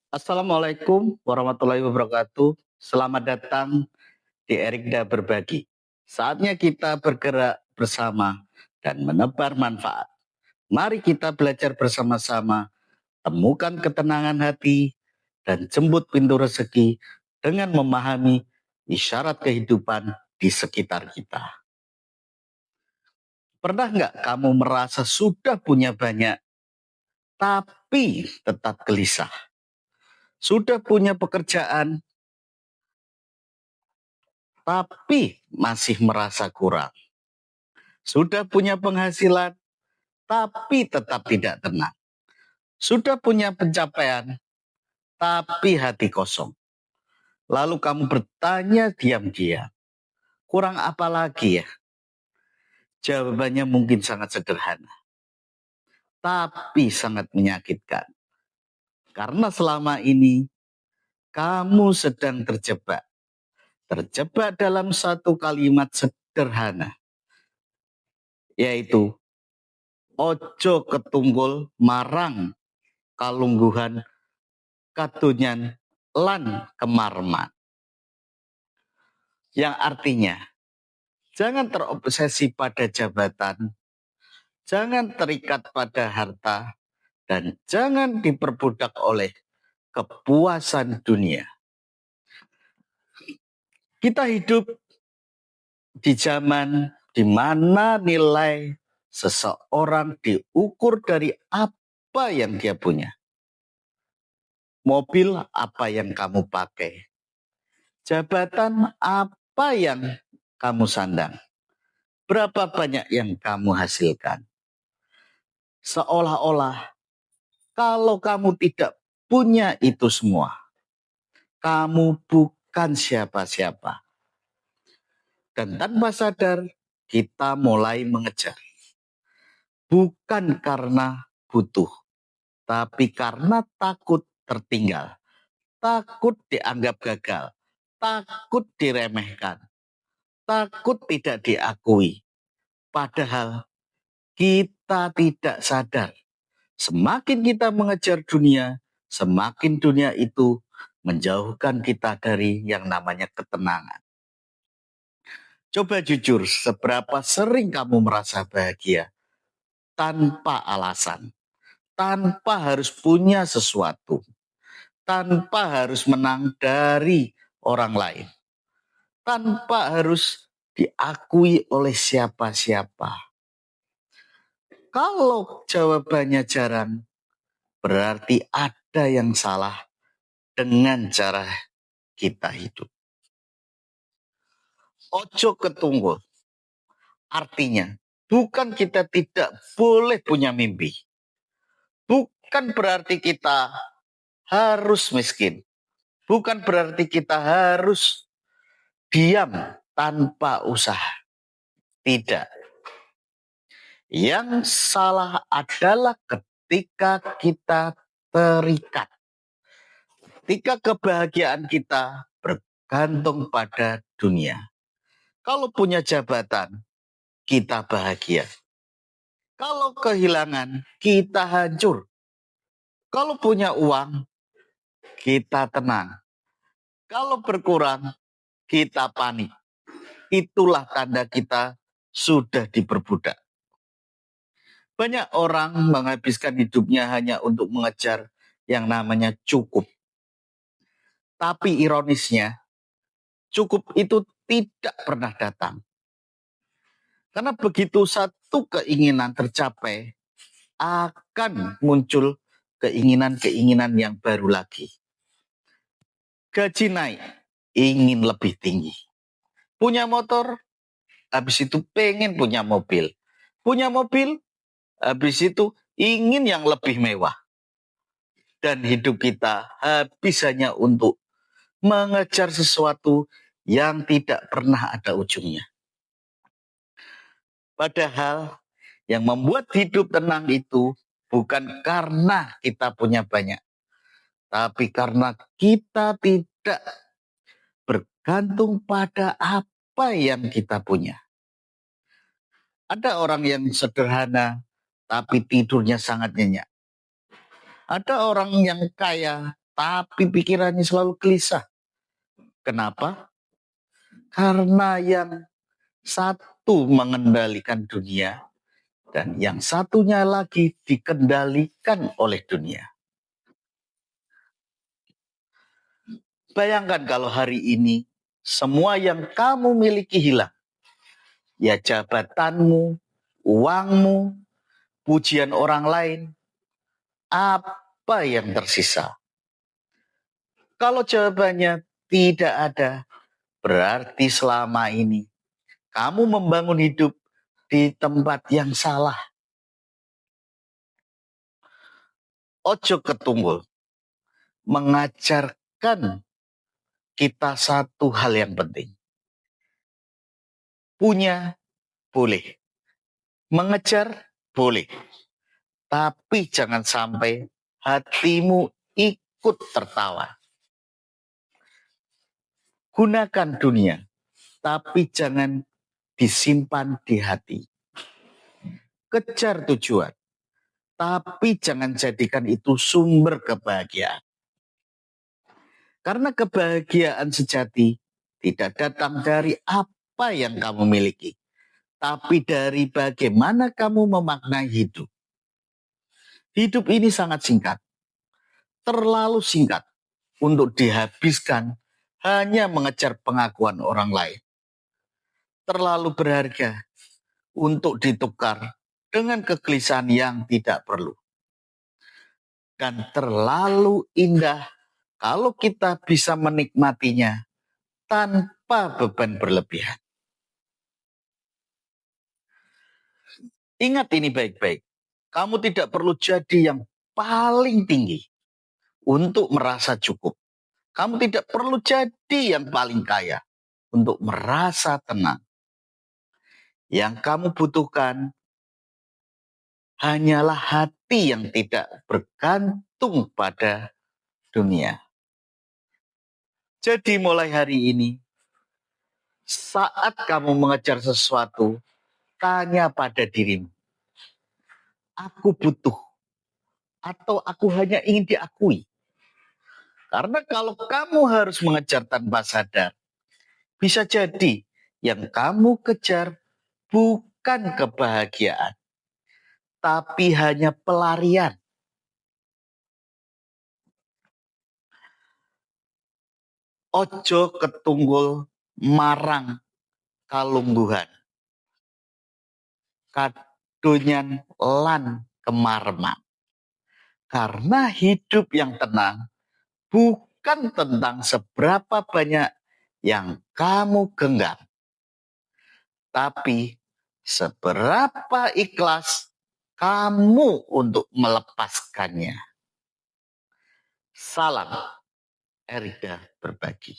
Assalamualaikum warahmatullahi wabarakatuh. Selamat datang di Erikda Berbagi. Saatnya kita bergerak bersama dan menebar manfaat. Mari kita belajar bersama-sama, temukan ketenangan hati, dan jemput pintu rezeki dengan memahami isyarat kehidupan di sekitar kita. Pernah nggak kamu merasa sudah punya banyak, tapi tetap gelisah? Sudah punya pekerjaan, tapi masih merasa kurang. Sudah punya penghasilan, tapi tetap tidak tenang. Sudah punya pencapaian, tapi hati kosong. Lalu kamu bertanya diam-diam, kurang apa lagi ya? Jawabannya mungkin sangat sederhana, tapi sangat menyakitkan. Karena selama ini kamu sedang terjebak. Terjebak dalam satu kalimat sederhana, yaitu ojo ketunggul marang kalungguhan katunyan lan kemarman. Yang artinya, jangan terobsesi pada jabatan, jangan terikat pada harta, dan jangan diperbudak oleh kepuasan dunia. Kita hidup di zaman di mana nilai seseorang diukur dari apa yang dia punya. Mobil apa yang kamu pakai, jabatan apa yang kamu sandang, berapa banyak yang kamu hasilkan. Seolah-olah kalau kamu tidak punya itu semua, kamu bukan siapa-siapa. Dan tanpa sadar, kita mulai mengejar. Bukan karena butuh, tapi karena takut tertinggal, takut dianggap gagal, takut diremehkan, takut tidak diakui. Padahal kita tidak sadar. Semakin kita mengejar dunia, semakin dunia itu menjauhkan kita dari yang namanya ketenangan. Coba jujur, seberapa sering kamu merasa bahagia tanpa alasan, tanpa harus punya sesuatu, tanpa harus menang dari orang lain, tanpa harus diakui oleh siapa-siapa. Kalau jawabannya jarang, berarti ada yang salah dengan cara kita hidup. Ojo ketunggul. Artinya, bukan kita tidak boleh punya mimpi. Bukan berarti kita harus miskin. Bukan berarti kita harus diam tanpa usaha. Tidak. Yang salah adalah ketika kita terikat. Ketika kebahagiaan kita bergantung pada dunia. Kalau punya jabatan, kita bahagia. Kalau kehilangan, kita hancur. Kalau punya uang, kita tenang. Kalau berkurang, kita panik. Itulah tanda kita sudah diperbudak. Banyak orang menghabiskan hidupnya hanya untuk mengejar yang namanya cukup. Tapi ironisnya, cukup itu tidak pernah datang. Karena begitu satu keinginan tercapai, akan muncul keinginan-keinginan yang baru lagi. Gaji naik, ingin lebih tinggi. Punya motor, habis itu pengen punya mobil. Punya mobil, habis itu ingin yang lebih mewah. Dan hidup kita habis hanya untuk mengejar sesuatu yang tidak pernah ada ujungnya. Padahal yang membuat hidup tenang itu bukan karena kita punya banyak, tapi karena kita tidak bergantung pada apa yang kita punya. Ada orang yang sederhana, tapi tidurnya sangat nyenyak. Ada orang yang kaya, tapi pikirannya selalu gelisah. Kenapa? Karena yang satu mengendalikan dunia dan yang satunya lagi dikendalikan oleh dunia. Bayangkan kalau hari ini semua yang kamu miliki hilang. Ya jabatanmu, uangmu, pujian orang lain, apa yang tersisa? Kalau jawabannya tidak ada, berarti selama ini kamu membangun hidup di tempat yang salah. Ojo ketunggul mengajarkan kita satu hal yang penting. Punya boleh, mengejar boleh, tapi jangan sampai hatimu ikut tertawa. Gunakan dunia, tapi jangan disimpan di hati. Kejar tujuan, tapi jangan jadikan itu sumber kebahagiaan. Karena kebahagiaan sejati tidak datang dari apa yang kamu miliki, tapi dari bagaimana kamu memaknai hidup. Hidup ini sangat singkat, terlalu singkat untuk dihabiskan hanya mengejar pengakuan orang lain. Terlalu berharga untuk ditukar dengan kegelisahan yang tidak perlu. Dan terlalu indah kalau kita bisa menikmatinya tanpa beban berlebihan. Ingat ini baik-baik. Kamu tidak perlu jadi yang paling tinggi untuk merasa cukup. Kamu tidak perlu jadi yang paling kaya untuk merasa tenang. Yang kamu butuhkan hanyalah hati yang tidak bergantung pada dunia. Jadi mulai hari ini, saat kamu mengejar sesuatu, tanya pada dirimu, aku butuh atau aku hanya ingin diakui? Karena kalau kamu harus mengejar tanpa sadar, bisa jadi yang kamu kejar bukan kebahagiaan, tapi hanya pelarian. Ojo ketunggul marang kalungguhan, kadonyan lan kemarman. Karena hidup yang tenang bukan tentang seberapa banyak yang kamu genggam, tapi seberapa ikhlas kamu untuk melepaskannya. Salam Erida Berbagi.